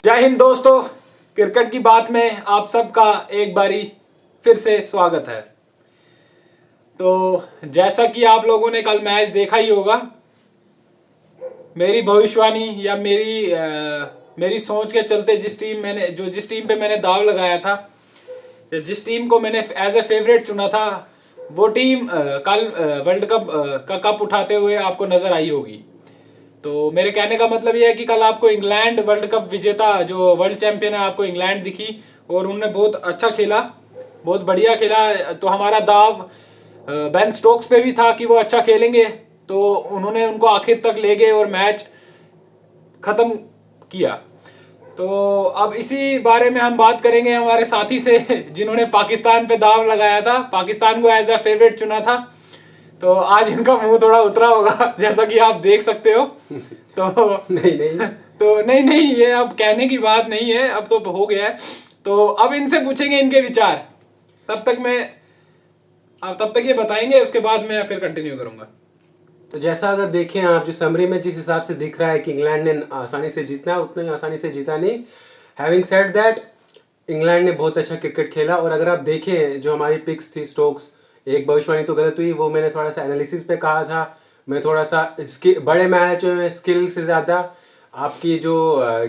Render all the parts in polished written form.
जय हिंद दोस्तों, क्रिकेट की बात में आप सबका एक बारी फिर से स्वागत है। तो जैसा कि आप लोगों ने कल मैच देखा ही होगा, मेरी भविष्यवाणी या मेरी सोच के चलते जिस टीम पे मैंने दाव लगाया था या जिस टीम को मैंने एज ए फेवरेट चुना था, वो टीम कल वर्ल्ड कप का कप उठाते हुए आपको नजर आई होगी। तो मेरे कहने का मतलब ये है कि कल आपको इंग्लैंड वर्ल्ड कप विजेता जो वर्ल्ड चैंपियन है, आपको इंग्लैंड दिखी और उन्होंने बहुत अच्छा खेला, बहुत बढ़िया खेला। तो हमारा दाव बेन स्टोक्स पे भी था कि वो अच्छा खेलेंगे, तो उन्होंने उनको आखिर तक ले गए और मैच खत्म किया। तो अब इसी बारे में हम बात करेंगे हमारे साथी से जिन्होंने पाकिस्तान पे दाव लगाया था, पाकिस्तान को एज ए फेवरेट चुना था। तो आज इनका मुंह थोड़ा उतरा होगा जैसा कि आप देख सकते हो। तो नहीं तो नहीं, ये अब कहने की बात नहीं है, अब तो हो गया है। तो अब इनसे पूछेंगे इनके विचार, तब तक ये बताएंगे, उसके बाद मैं फिर कंटिन्यू करूंगा। तो जैसा अगर देखें आप, जो समरी में जिस हिसाब से दिख रहा है कि इंग्लैंड ने आसानी से जीतना है, उतना ही आसानी से जीता नहीं। हैविंग सेड दैट, इंग्लैंड ने बहुत अच्छा क्रिकेट खेला। और अगर आप देखें जो हमारी पिक्स थी, स्टोक्स, एक भविष्यवाणी तो गलत हुई, वो मैंने थोड़ा सा एनालिसिस पे कहा था। मैं थोड़ा सा बड़े मैच में स्किल से ज़्यादा आपकी जो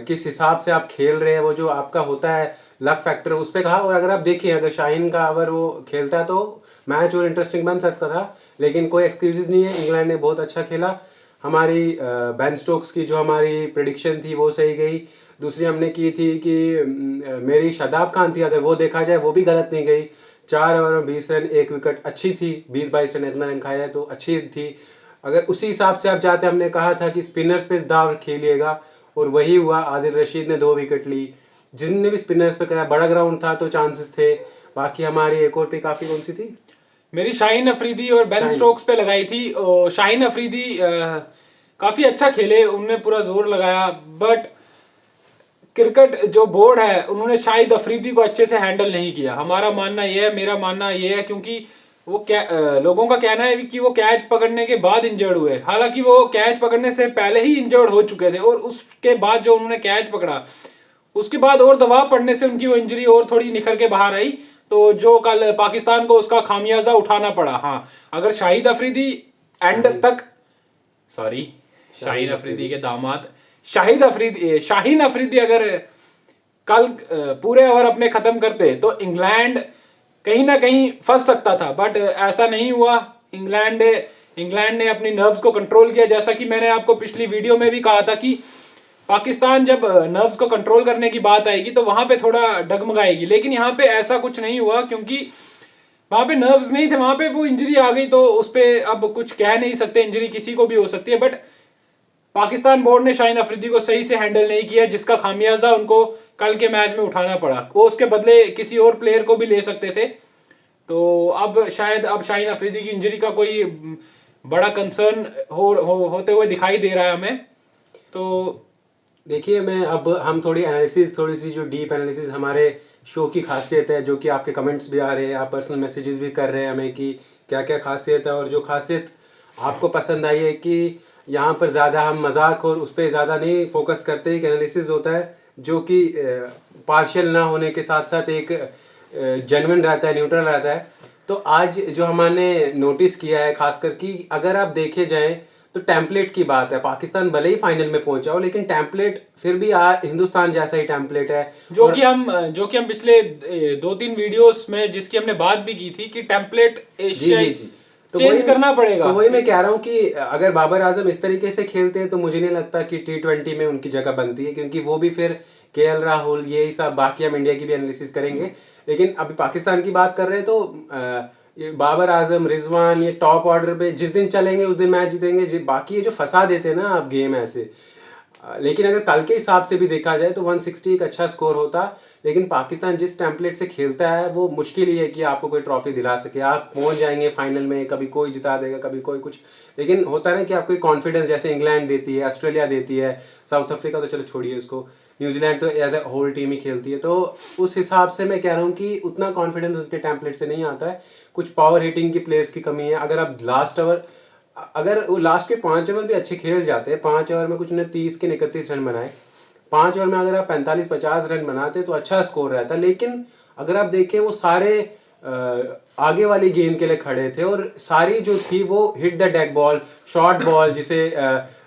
किस हिसाब से आप खेल रहे हैं, वो जो आपका होता है लक फैक्टर, उस पर कहा। और अगर आप देखिए, अगर शाहीन का अगर वो खेलता तो मैच और इंटरेस्टिंग बन सकता था, लेकिन कोई एक्सक्यूजेस नहीं है। इंग्लैंड ने बहुत अच्छा खेला। हमारी बेन स्टोक्स की जो हमारी प्रिडिक्शन थी वो सही गई। दूसरी हमने की थी कि मेरी शादाब खान थी, अगर वो देखा जाए वो भी गलत नहीं गई। 4 ओवर में 20 रन, 1 विकेट, अच्छी थी। 20-22 रन इतना रन खाया तो अच्छी थी। अगर उसी हिसाब से आप जाते, हमने कहा था कि स्पिनर्स पे दाव खेलिएगा, और वही हुआ। आदिल रशीद ने 2 विकेट ली। जिनने भी स्पिनर्स पे कहा, बड़ा ग्राउंड था तो चांसेस थे। बाकी हमारी एक और पे काफ़ी, कौन सी थी, मेरी शाहीन अफरीदी और बेन स्टोक्स पे लगाई थी। और शाहीन अफरीदी काफी अच्छा खेले, उनने पूरा जोर लगाया, बट क्रिकेट जो बोर्ड है उन्होंने शाहिद अफरीदी को अच्छे से हैंडल नहीं किया। हमारा मानना यह है, मेरा मानना यह है, क्योंकि वो लोगों का कहना है कि वो कैच पकड़ने के बाद इंजर्ड हुए, हालांकि वो कैच पकड़ने से पहले ही इंजर्ड हो चुके थे। और उसके बाद जो उन्होंने कैच पकड़ा, उसके बाद और दबाव पड़ने से उनकी वो इंजरी और थोड़ी निखर के बाहर आई। तो जो कल पाकिस्तान को उसका खामियाजा उठाना पड़ा। हाँ, अगर शाहिद अफरीदी एंड तक, सॉरी, शाहीन अफरीदी के दामाद शाहीन अफरीदी अगर कल पूरे ओवर अपने खत्म करते तो इंग्लैंड कहीं ना कहीं फंस सकता था, बट ऐसा नहीं हुआ। इंग्लैंड ने अपनी नर्व्स को कंट्रोल किया। जैसा कि मैंने आपको पिछली वीडियो में भी कहा था कि पाकिस्तान जब नर्व्स को कंट्रोल करने की बात आएगी तो वहां पे थोड़ा डगमगाएगी, लेकिन यहाँ पे ऐसा कुछ नहीं हुआ, क्योंकि वहां पे नर्व्स नहीं थे, वहां पे वो इंजरी आ गई तो उस पर अब कुछ कह नहीं सकते, इंजरी किसी को भी हो सकती है। बट पाकिस्तान बोर्ड ने शाहीन अफरीदी को सही से हैंडल नहीं किया, जिसका खामियाजा उनको कल के मैच में उठाना पड़ा। वो उसके बदले किसी और प्लेयर को भी ले सकते थे। तो अब शायद शाहीन अफरीदी की इंजरी का कोई बड़ा कंसर्न होते हुए दिखाई दे रहा है हमें। तो देखिए, मैं अब हम थोड़ी एनालिसिस, थोड़ी सी जो डीप एनालिसिस हमारे शो की खासियत है, जो कि आपके कमेंट्स भी आ रहे हैं, आप पर्सनल मैसेजेस भी कर रहे हैं हमें कि क्या क्या खासियत है। और जो खासियत आपको पसंद आई है कि यहाँ पर ज़्यादा हम मजाक और उस पर ज़्यादा नहीं फोकस करते, एक एनालिसिस होता है जो कि पार्शियल ना होने के साथ साथ एक जेन्युइन रहता है, न्यूट्रल रहता है। तो आज जो हमने नोटिस किया है खासकर कि अगर आप देखे जाएं तो टेम्पलेट की बात है। पाकिस्तान भले ही फाइनल में पहुंचा हो, लेकिन टेम्पलेट फिर भी हिंदुस्तान जैसा ही टेम्पलेट है। जो कि हम पिछले 2-3 वीडियोस में जिसकी हमने बात भी की थी कि टेम्पलेट जी तो चेंज करना पड़ेगा। तो वही मैं कह रहा हूँ कि अगर बाबर आजम इस तरीके से खेलते हैं तो मुझे नहीं लगता कि T20 में उनकी जगह बनती है, क्योंकि वो भी फिर KL राहुल, यही सब, बाकी हम इंडिया की भी एनालिसिस करेंगे। लेकिन अभी पाकिस्तान की बात कर रहे हैं तो ये बाबर आजम, रिजवान, ये टॉप ऑर्डर पे जिस दिन चलेंगे उस दिन मैच जीतेंगे। बाकी ये जो फंसा देते हैं ना आप गेम ऐसे, लेकिन अगर कल के हिसाब से भी देखा जाए तो 160 एक अच्छा स्कोर होता। लेकिन पाकिस्तान जिस टेम्पलेट से खेलता है वो मुश्किल ही है कि आपको कोई ट्रॉफी दिला सके। आप पहुंच जाएंगे फाइनल में, कभी कोई जिता देगा, कभी कोई कुछ, लेकिन होता है ना कि आपको कॉन्फिडेंस जैसे इंग्लैंड देती है, ऑस्ट्रेलिया देती है, साउथ अफ्रीका तो चलो छोड़िए उसको, न्यूजीलैंड तो एज ए होल टीम ही खेलती है। तो उस हिसाब से मैं कह रहा हूँ कि उतना कॉन्फिडेंस उसके टेम्पलेट से नहीं आता है। कुछ पावर हिटिंग की प्लेयर्स की कमी है। अगर आप अगर वो लास्ट के 5 ओवर भी अच्छे खेल जाते हैं, 5 ओवर में कुछ ने 30 के 31 रन बनाए, 5 ओवर में अगर आप 45-50 रन बनाते तो अच्छा स्कोर रहता, लेकिन अगर आप देखें वो सारे आगे वाली गेंद के लिए खड़े थे और सारी जो थी वो hit the deck ball, short ball जिसे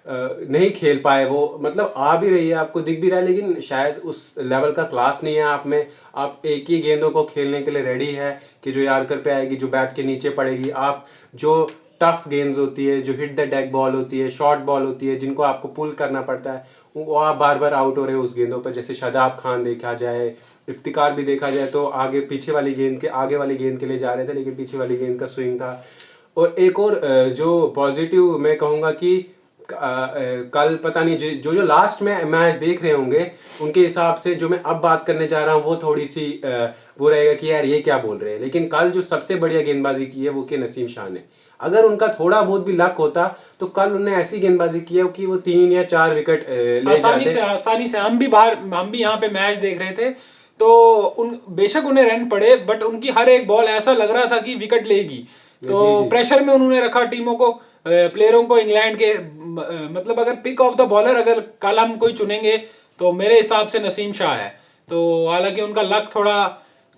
नहीं खेल पाए वो, मतलब आ भी रही है, आपको दिख भी रहा है, लेकिन शायद उस लेवल का क्लास नहीं है आप में। आप एक ही गेंदों को खेलने के लिए रेडी है कि जो यार्कर पे आएगी, जो बैट के नीचे पड़ेगी, आप जो टफ गेंद्स होती है, जो हिट द डेक बॉल होती है, शॉर्ट बॉल होती है, जिनको आपको पुल करना पड़ता है, वो आप बार बार आउट हो रहे हो उस गेंदों पर। जैसे शादाब खान देखा जाए, इफ्तिकार भी देखा जाए तो आगे पीछे वाली गेंद के आगे वाली गेंद के लिए जा रहे थे, लेकिन पीछे वाली गेंद का स्विंग था। और एक और जो पॉजिटिव मैं कहूँगा कि कल पता नहीं जो जो लास्ट में मैच देख रहे होंगे उनके हिसाब से जो मैं अब बात करने जा रहा हूँ वो थोड़ी सी वो रहेगा कि यार ये क्या बोल रहे हैं, लेकिन कल जो सबसे बढ़िया गेंदबाजी की है वो कि नसीम शाह ने। अगर उनका थोड़ा बहुत भी लक होता तो कल उन्होंने ऐसी गेंदबाजी की है कि वो 3 या 4 विकेट ले जाते। आसानी से हम भी यहाँ पे मैच देख रहे थे तो उन बेशक उन्हें रन पड़े, बट उनकी हर एक बॉल ऐसा लग रहा था कि विकेट लेगी। तो प्रेशर में उन्होंने रखा टीमों को, प्लेयरों को इंग्लैंड के। मतलब अगर पिक ऑफ द बॉलर अगर कल हम कोई चुनेंगे तो मेरे हिसाब से नसीम शाह है। तो हालांकि उनका लक थोड़ा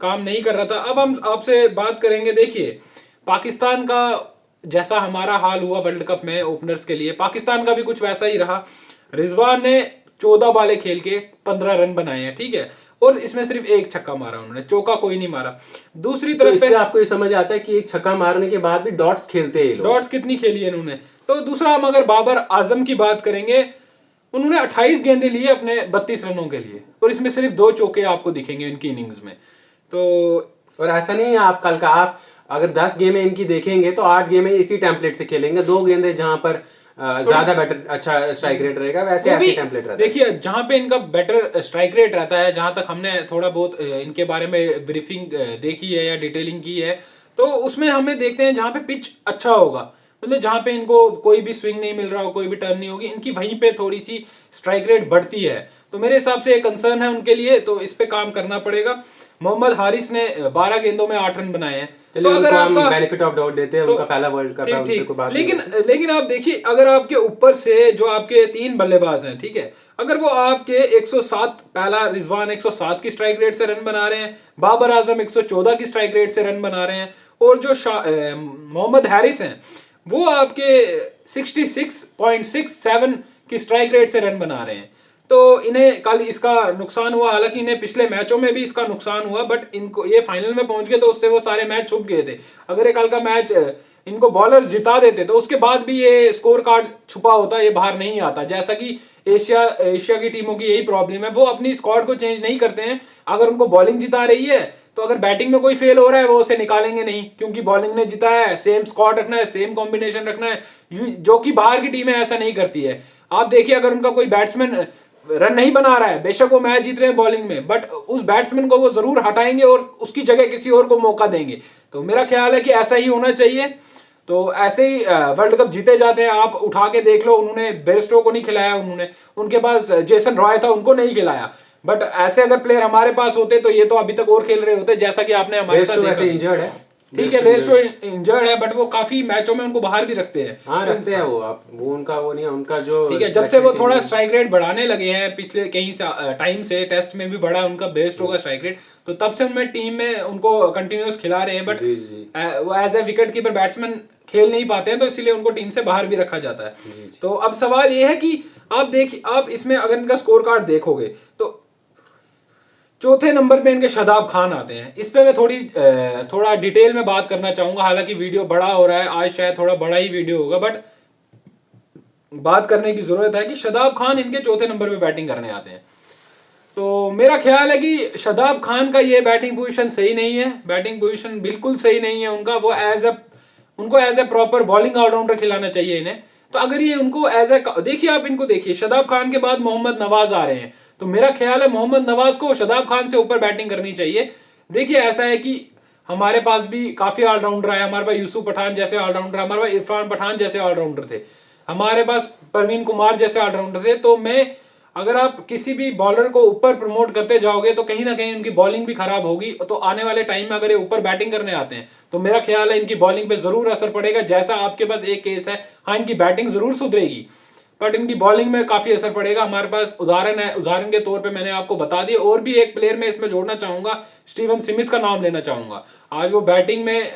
काम नहीं कर रहा था। अब हम आपसे बात करेंगे, देखिए पाकिस्तान का जैसा हमारा हाल हुआ वर्ल्ड कप में ओपनर्स के लिए, पाकिस्तान का भी कुछ वैसा ही रहा। रिजवान ने 14 बालें खेल के 15 रन बनाए हैं, ठीक है, और इसमें सिर्फ एक छक्का मारा उन्होंने, चौका कोई नहीं मारा। दूसरी तरफ तो इससे आपको ये समझ आता है कि एक छक्का मारने के बाद भी डॉट्स खेलते हैं लोग। डॉट्स कितनी खेली है इन्होंने। तो दूसरा हम अगर बाबर आजम की बात करेंगे, उन्होंने 28 गेंदें ली अपने 32 रनों के लिए, और इसमें सिर्फ 2 चौके आपको दिखेंगे इनकी इनिंग्स में। तो और ऐसा नहीं है आप कल का आप अगर 10 गेमें इनकी देखेंगे तो 8 गेमें इसी टेम्पलेट से खेलेंगे। 2 गेंदें जहां पर ज्यादा बेटर अच्छा स्ट्राइक रेट रहेगा वैसे ऐसे टेम्पलेट रहता है। देखिए जहां पे इनका बेटर स्ट्राइक रेट रहता है, जहां तक हमने थोड़ा बहुत इनके बारे में ब्रीफिंग देखी है या डिटेलिंग की है, तो उसमें हमें देखते हैं जहां पे पिच अच्छा होगा, मतलब जहां पे इनको कोई भी स्विंग नहीं मिल रहा हो, कोई भी टर्न नहीं होगी, इनकी वहीं पे थोड़ी सी स्ट्राइक रेट बढ़ती है। तो मेरे हिसाब से एक कंसर्न है उनके लिए, तो इस पे काम करना पड़ेगा। मोहम्मद हारिस ने 12 गेंदों में 8 रन बनाए हैं। तो अगर हम बेनिफिट ऑफ डाउट देते हैं, उनका पहला वर्ल्ड कप है, उससे कोई बात नहीं। लेकिन आप देखिए अगर आपके ऊपर से जो आपके 3 बल्लेबाज हैं, ठीक है, अगर वो आपके 107 पहला रिजवान 107 की स्ट्राइक रेट से रन बना रहे हैं, बाबर आजम 114 की स्ट्राइक रेट से रन बना रहे हैं, और जो मोहम्मद हारिस हैं वो आपके 66.67 की स्ट्राइक रेट से रन बना रहे हैं, तो इन्हें कल इसका नुकसान हुआ। हालांकि इन्हें पिछले मैचों में भी इसका नुकसान हुआ, बट इनको ये फाइनल में पहुंच गए तो उससे वो सारे मैच छुप गए थे। अगर ये कल का मैच इनको बॉलर जिता देते तो उसके बाद भी ये स्कोर कार्ड छुपा होता, ये बाहर नहीं आता। जैसा कि एशिया की टीमों की यही प्रॉब्लम है, वो अपनी स्क्वाड को चेंज नहीं करते हैं। अगर उनको बॉलिंग जिता रही है तो अगर बैटिंग में कोई फेल हो रहा है वो उसे निकालेंगे नहीं, क्योंकि बॉलिंग ने जिताया है, सेम स्क्वाड रखना है, सेम कॉम्बिनेशन रखना है, जो कि बाहर की टीमें ऐसा नहीं करती है। आप देखिए अगर उनका कोई बैट्समैन रन नहीं बना रहा है, बेशक वो मैच जीत रहे हैं बॉलिंग में, बट उस बैट्समैन को वो जरूर हटाएंगे और उसकी जगह किसी और को मौका देंगे। तो मेरा ख्याल है कि ऐसा ही होना चाहिए। तो ऐसे ही वर्ल्ड कप जीते जाते हैं। आप उठा के देख लो, उन्होंने बेयरस्टो को नहीं खिलाया, उनके पास जेसन रॉय था, उनको नहीं खिलाया। बट ऐसे अगर प्लेयर हमारे पास होते तो ये तो अभी तक और खेल रहे होते, जैसा कि आपने हमारे साथ देखा। इंजर्ड है, ठीक है, बेयरस्टो इंजर्ड है, बट वो काफी मैचों में उनको बाहर भी रखते हैं। हाँ रखते हैं वो उनका वो नहीं है उनका जो, ठीक है, जब से वो थोड़ा स्ट्राइक रेट बढ़ाने लगे हैं पिछले कई टाइम से, टेस्ट में भी बढ़ा उनका बेयरस्टो का स्ट्राइक रेट, तो तब से उनमें टीम में उनको कंटिन्यूअस खिला रहे हैं। बट वो as a wicket keeper batsman खेल नहीं पाते हैं, तो इसीलिए उनको टीम से बाहर भी रखा जाता है। तो अब सवाल ये है कि आप इसमें अगर इनका स्कोर कार्ड देखोगे तो चौथे नंबर पे इनके शादाब खान आते हैं। इस पे मैं थोड़ा डिटेल में बात करना चाहूंगा। हालांकि वीडियो बड़ा हो रहा है, आज शायद थोड़ा बड़ा ही वीडियो होगा, बट बात करने की जरूरत है कि शादाब खान इनके चौथे नंबर पे बैटिंग करने आते हैं। तो मेरा ख्याल है कि शादाब खान का ये बैटिंग पोजीशन सही नहीं है, बैटिंग पोजीशन बिल्कुल सही नहीं है उनका। वो उनको as a proper bowling all rounder खिलाना चाहिए इन्हें। तो अगर ये उनको देखिए आप इनको देखिए, शादाब खान के बाद मोहम्मद नवाज आ रहे हैं, तो मेरा ख्याल है मोहम्मद नवाज को शादाब खान से ऊपर बैटिंग करनी चाहिए। देखिए ऐसा है कि हमारे पास भी काफी ऑलराउंडर है, हमारे पास यूसुफ पठान जैसे ऑलराउंडर, हमारे पास इरफान पठान जैसे ऑलराउंडर थे, हमारे पास परवीन कुमार जैसे ऑलराउंडर थे। तो अगर आप किसी भी बॉलर को ऊपर प्रमोट करते जाओगे तो कहीं ना कहीं उनकी बॉलिंग भी खराब होगी। तो आने वाले टाइम में अगर ये ऊपर बैटिंग करने आते हैं तो मेरा ख्याल है इनकी बॉलिंग पे जरूर असर पड़ेगा। जैसा आपके पास एक केस है, हाँ इनकी बैटिंग जरूर सुधरेगी, बट इनकी बॉलिंग में काफी असर पड़ेगा। हमारे पास उदाहरण है, उदाहरण के तौर पे मैंने आपको बता दिया। और भी एक प्लेयर मैं इसमें जोड़ना चाहूंगा, स्टीवन स्मिथ का नाम लेना चाहूंगा। आज वो बैटिंग में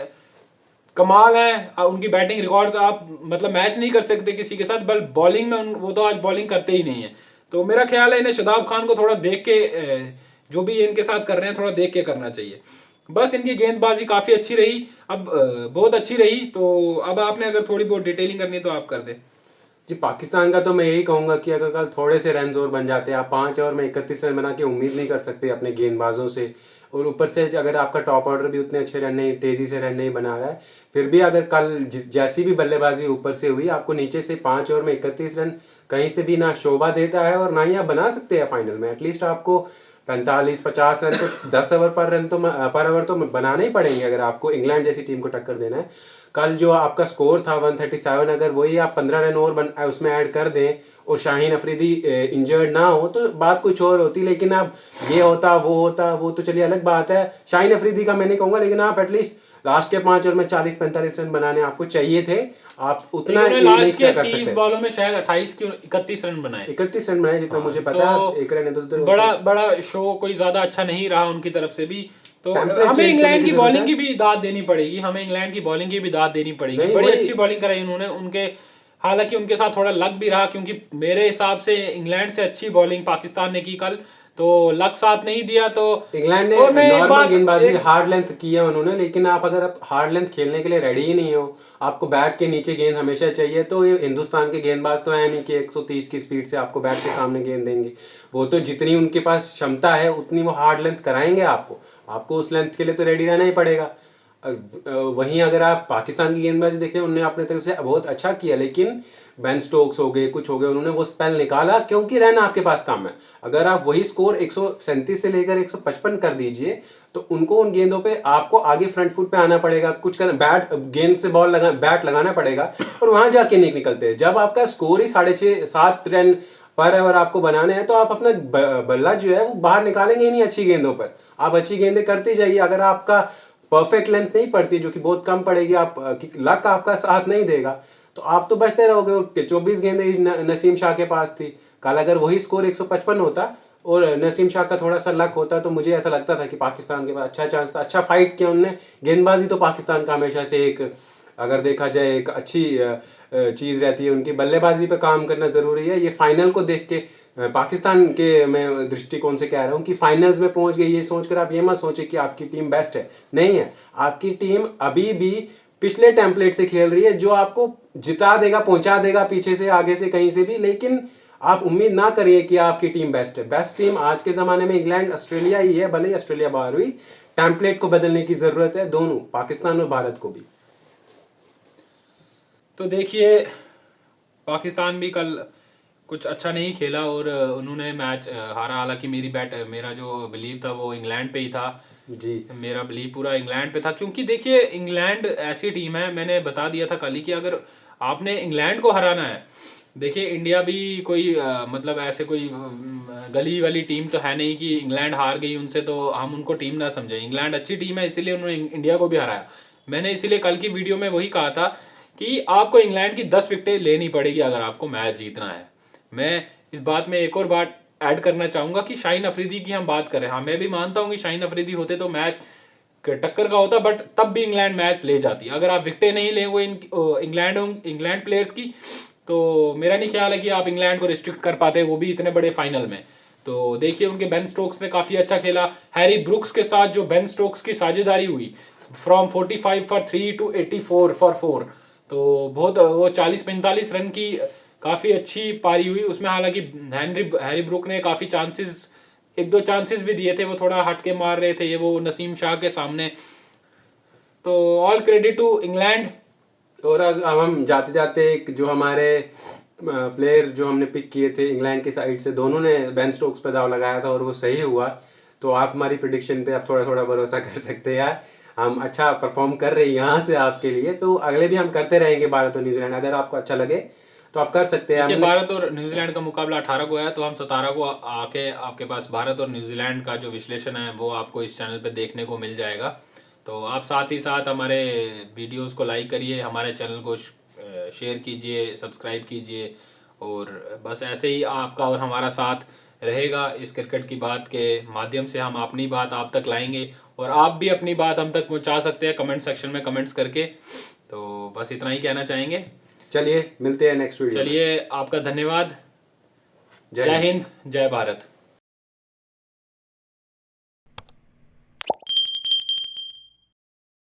कमाल है, उनकी बैटिंग रिकॉर्ड्स आप मतलब मैच नहीं कर सकते किसी के साथ, बल बॉलिंग में वो तो आज बॉलिंग करते ही नहीं है। तो मेरा ख्याल है इन्हें शादाब खान को थोड़ा देख के जो भी इनके साथ कर रहे हैं थोड़ा देख के करना चाहिए। बस इनकी गेंदबाजी काफी अच्छी रही, अब बहुत अच्छी रही। तो अब आपने अगर थोड़ी बहुत डिटेलिंग करनी तो आप कर दें। जी, पाकिस्तान का तो मैं यही कहूंगा कि अगर कल थोड़े से रन और बन जाते हैं, आप 5 ओवर में 31 रन बना के उम्मीद नहीं कर सकते अपने गेंदबाजों से। और ऊपर से अगर आपका टॉप ऑर्डर भी उतने अच्छे रन नहीं, तेजी से रन नहीं बना रहा है, फिर भी अगर कल जैसी भी बल्लेबाजी ऊपर से हुई, आपको नीचे से 5 ओवर में 31 रन कहीं से भी ना शोभा देता है और ना ही आप बना सकते हैं फाइनल में। एटलीस्ट आपको 45-50 रन तो 10 ओवर पर ओवर तो बनाने ही पड़ेंगे अगर आपको इंग्लैंड जैसी टीम को टक्कर देना है। कल जो आपका स्कोर था 137, अगर वही आप 15 रन और उसमें ऐड कर दें और शाहीन अफरीदी इंजर्ड ना हो तो बात कुछ और होती। लेकिन अब ये होता वो तो चलिए अलग बात है। शाहीन अफरीदी का मैं नहीं कहूंगा, लेकिन आप एटलीस्ट लास्ट के 5 ओवर में 40-45 रन बनाने आपको चाहिए थे। आप उतना ये नहीं लास्ट के कर 30 सकते। बॉलों में शायद 28 की 31 रन बनाए, 31 रन बनाए जितना मुझे पता है, एक रन इधर उधर बड़ा बड़ा शो कोई ज्यादा अच्छा नहीं रहा उनकी तरफ से भी। तो टेम्पलेट हमें चेंज करने इंग्लैंड की की जरूरत बॉलिंग है। की भी दाद देनी पड़ेगी, हमें इंग्लैंड की बॉलिंग की भी दाद देनी पड़ेगी। नहीं, बड़ी वही अच्छी बॉलिंग कराई उन्होंने, उनके हालांकि उनके साथ थोड़ा लक भी रहा, क्योंकि मेरे हिसाब से इंग्लैंड से अच्छी बॉलिंग पाकिस्तान ने की कल, तो लक साथ नहीं दिया। तो इंग्लैंड और ने मैं एक नॉर्मल बात गेंदबाजी एक हार्ड लेंथ की है उन्होंने, लेकिन आप अगर आप हार्ड लेंथ खेलने के लिए रेडी ही नहीं हो, आपको बैट के नीचे गेंद हमेशा चाहिए, तो ये हिंदुस्तान के गेंदबाज तो है नहीं कि 130 की स्पीड से आपको बैट के सामने गेंद देंगे। वो तो जितनी उनके पास क्षमता है उतनी वो हार्ड लेंथ कराएंगे आपको उस लेंथ के लिए तो रेडी रहना ही पड़ेगा। वहीं अगर आप पाकिस्तान की गेंदबाजी देखें, उन्होंने अपने तरफ से बहुत अच्छा किया, लेकिन बेन स्टोक्स हो गए, कुछ हो गए, उन्होंने वो स्पेल निकाला क्योंकि रन आपके पास कम है। अगर आप वही स्कोर 137 से लेकर 155 कर दीजिए तो उनको उन गेंदों पे आपको आगे फ्रंट फुट पे आना पड़ेगा, कुछ करना, गेंद से बैट लगाना पड़ेगा और वहां जाके नहीं निकलते। जब आपका स्कोर ही 6.5-7 रन पर ओवर आपको बनाने हैं तो आप अपना बल्ला जो है वो बाहर निकालेंगे ही नहीं अच्छी गेंदों पर। आप अच्छी गेंदें करते जाइए। अगर आपका परफेक्ट लेंथ नहीं पड़ती, जो कि बहुत कम पड़ेगी, आप लक आपका साथ नहीं देगा, तो आप तो बचते रहोगे। 24 गेंदें नसीम शाह के पास थी। कल अगर वही स्कोर 155 होता और नसीम शाह का थोड़ा सा लक होता तो मुझे ऐसा लगता था कि पाकिस्तान के पास अच्छा चांस था। अच्छा फाइट किया उन्होंने। गेंदबाजी तो पाकिस्तान का हमेशा से एक, अगर देखा जाए, एक अच्छी चीज़ रहती है। उनकी बल्लेबाजी पे काम करना ज़रूरी है। ये फाइनल को देख के पाकिस्तान के मैं दृष्टिकोण से कह रहा हूँ कि फाइनल्स में पहुंच गई, ये सोचकर आप ये मत सोचे कि आपकी टीम बेस्ट है, नहीं है। आपकी टीम अभी भी पिछले टेम्पलेट से खेल रही है जो आपको जिता देगा, पहुंचा देगा पीछे से, आगे से, कहीं से भी। लेकिन आप उम्मीद ना करिए कि आपकी टीम बेस्ट है। बेस्ट टीम आज के ज़माने में इंग्लैंड, ऑस्ट्रेलिया ही है, भले ही ऑस्ट्रेलिया बाहर हुई। टेम्पलेट को बदलने की ज़रूरत है, दोनों, पाकिस्तान और भारत को भी। तो देखिए, पाकिस्तान भी कल कुछ अच्छा नहीं खेला और उन्होंने मैच हारा। हालांकि मेरा जो बिलीव था वो इंग्लैंड पे ही था। जी, मेरा बिलीव पूरा इंग्लैंड पे था, क्योंकि देखिए इंग्लैंड ऐसी टीम है, मैंने बता दिया था कल ही कि अगर आपने इंग्लैंड को हराना है, देखिए इंडिया भी कोई मतलब ऐसे कोई गली वाली टीम तो है नहीं कि इंग्लैंड हार गई उनसे तो हम उनको टीम ना समझें। इंग्लैंड अच्छी टीम है, इसीलिए उन्होंने इंडिया को भी हराया। मैंने इसीलिए कल की वीडियो में वही कहा था कि आपको इंग्लैंड की 10 विकेटें लेनी पड़ेगी अगर आपको मैच जीतना है। मैं इस बात में एक और बात ऐड करना चाहूंगा कि शाहीन अफरीदी की हम बात करें, हाँ मैं भी मानता हूं कि शाहीन अफरीदी होते तो मैच टक्कर का होता, बट तब भी इंग्लैंड मैच ले जाती। अगर आप विकेटें नहीं लेंगे इंग्लैंड प्लेयर्स की, तो मेरा नहीं ख्याल है कि आप इंग्लैंड को रिस्ट्रिक्ट कर पाते, वो भी इतने बड़े फाइनल में। तो देखिए उनके बेन स्टोक्स ने काफी अच्छा खेला। हैरी ब्रुक्स के साथ जो बेन स्टोक्स की साझेदारी हुई, फ्रॉम 45 फॉर 3 टू 84 फॉर 4, तो बहुत वो 40-45 रन की काफी अच्छी पारी हुई उसमें। हालांकि हैरी ब्रुक ने काफी चांसेस, एक दो चांसेस भी दिए थे, वो थोड़ा हट के मार रहे थे ये वो नसीम शाह के सामने। तो ऑल क्रेडिट टू इंग्लैंड। और अब हम जाते जाते एक जो हमारे प्लेयर जो हमने पिक किए थे इंग्लैंड की साइड से, दोनों ने बेन स्टोक्स पे दाव लगाया था और वो सही हुआ। तो आप हमारी प्रिडिक्शन पे आप थोड़ा थोड़ा भरोसा कर सकते हैं यार। हम अच्छा परफॉर्म कर रहे हैं यहाँ से आपके लिए, तो अगले भी हम करते रहेंगे भारत और न्यूजीलैंड। अगर आपको अच्छा लगे तो आप कर सकते हैं। देखिए भारत और न्यूजीलैंड का मुकाबला 18 को है, तो हम 17 को आके आपके पास भारत और न्यूजीलैंड का जो विश्लेषण है वो आपको इस चैनल पे देखने को मिल जाएगा। तो आप साथ ही साथ हमारे वीडियोस को लाइक करिए, हमारे चैनल को शेयर कीजिए, सब्सक्राइब कीजिए और बस ऐसे ही आपका और हमारा साथ रहेगा। इस क्रिकेट की बात के माध्यम से हम अपनी बात आप तक लाएंगे और आप भी अपनी बात हम तक पहुंचा सकते हैं कमेंट सेक्शन में कमेंट्स करके। तो बस इतना ही कहना चाहेंगे। चलिए मिलते हैं नेक्स्ट वीडियो में। चलिए, आपका धन्यवाद। जय जय हिंद। हिंद, जय भारत।